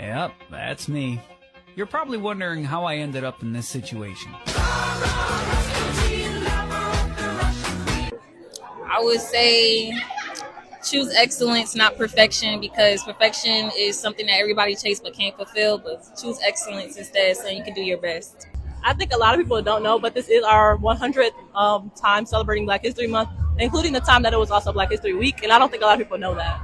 Yep, that's me. You're probably wondering how I ended up in this situation. I would say choose excellence, not perfection, because perfection is something that everybody chases but can't fulfill. But choose excellence instead, so you can do your best. I think a lot of people don't know, but this is our 100th time celebrating Black History Month, including the time that it was also Black History Week, and I don't think a lot of people know that.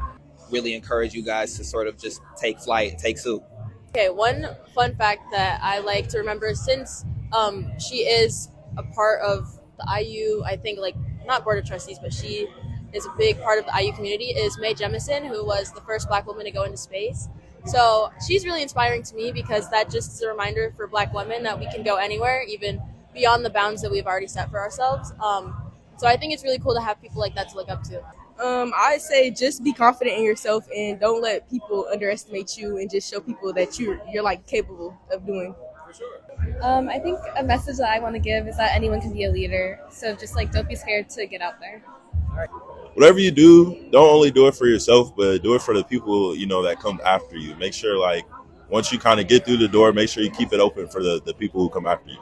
Really encourage you guys to sort of just take flight, take soup. Okay, one fun fact that I like to remember, since she is a part of the IU, I think, like, not board of trustees, but she is a big part of the IU community, is Mae Jemison, who was the first Black woman to go into space. So she's really inspiring to me because that just is a reminder for Black women that we can go anywhere, even beyond the bounds that we've already set for ourselves. So I think it's really cool to have people like that to look up to. I'd say just be confident in yourself and don't let people underestimate you, and just show people that you're like capable of doing. I think a message that I want to give is that anyone can be a leader. So just like don't be scared to get out there. Whatever you do, don't only do it for yourself, but do it for the people, that come after you. Make sure, like, once you kind of get through the door, make sure you keep it open for the people who come after you.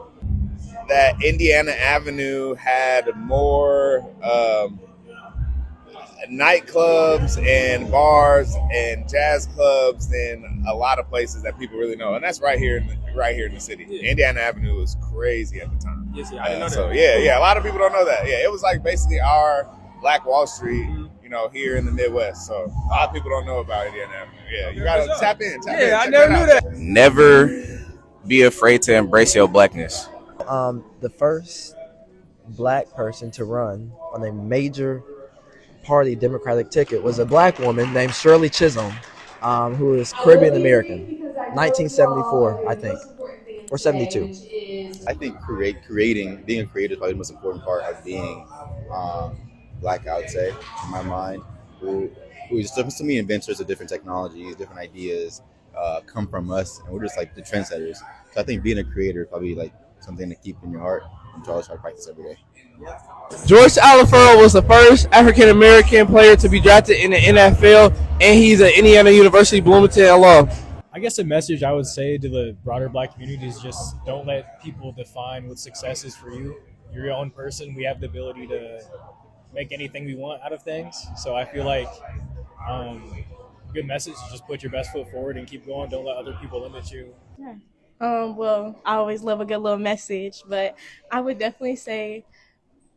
That Indiana Avenue had more nightclubs and bars and jazz clubs than a lot of places that people really know, and that's right here in the city. Yeah. Indiana Avenue was crazy at the time. Yes, I didn't know that. So yeah, a lot of people don't know that. Yeah, it was like basically our Black Wall Street, here in the Midwest. So a lot of people don't know about Indiana Avenue. Yeah, you gotta tap in. I never knew that. Never be afraid to embrace your Blackness. The first Black person to run on a major party Democratic ticket was a Black woman named Shirley Chisholm, who is Caribbean American, 1974, I think, or 72. I think being a creator is probably the most important part of being Black, I would say, in my mind. Who just, to me, inventors of different technologies, different ideas come from us, and we're just like the trendsetters. So I think being a creator is probably like something to keep in your heart and to always try to practice every day. George Alafaro was the first African American player to be drafted in the NFL, and he's an Indiana University Bloomington alum. I guess a message I would say to the broader Black community is just don't let people define what success is for you. You're your own person. We have the ability to make anything we want out of things. So I feel like good message is just put your best foot forward and keep going. Don't let other people limit you. Yeah. Well, I always love a good little message, but I would definitely say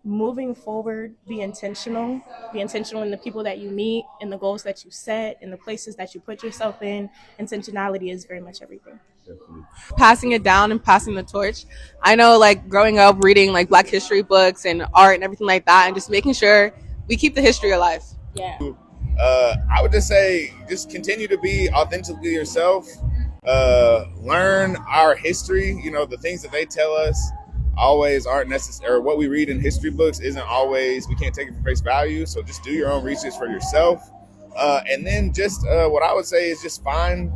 moving forward, be intentional in the people that you meet, in the goals that you set, in the places that you put yourself in. Intentionality is very much everything. Passing it down and passing the torch. I know, like, growing up reading like Black history books and art and everything like that, and just making sure we keep the history alive. Yeah. I would just say just continue to be authentically yourself. Learn our history. The things that they tell us always aren't necessary, or what we read in history books isn't always, we can't take it for face value. So just do your own research for yourself. And then just what I would say is just find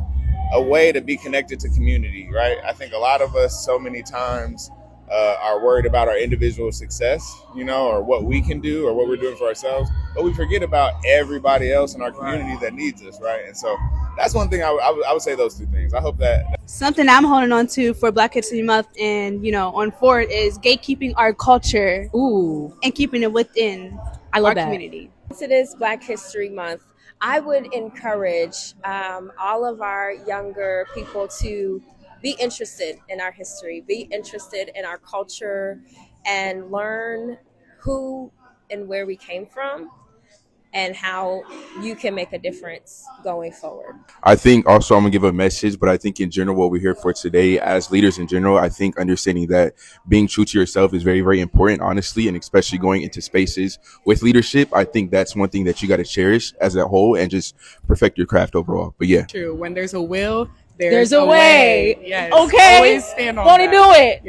a way to be connected to community, right? I think a lot of us so many times are worried about our individual success, or what we can do or what we're doing for ourselves, but we forget about everybody else in our community that needs us, right? And so that's one thing I would say, those two things. I hope that. Something I'm holding on to for Black History Month and, on forward is gatekeeping our culture. Ooh. And keeping it within our community. Since it is Black History Month, I would encourage all of our younger people to be interested in our history, be interested in our culture, and learn who and where we came from and how you can make a difference going forward. I think also I'm going to give a message, but I think in general what we're here for today as leaders in general, I think understanding that being true to yourself is very, very important, honestly, and especially going into spaces with leadership. I think that's one thing that you got to cherish as a whole and just perfect your craft overall. But yeah. True. When there's a will, there's a way. Yes. Okay. Always stand on Want to do it.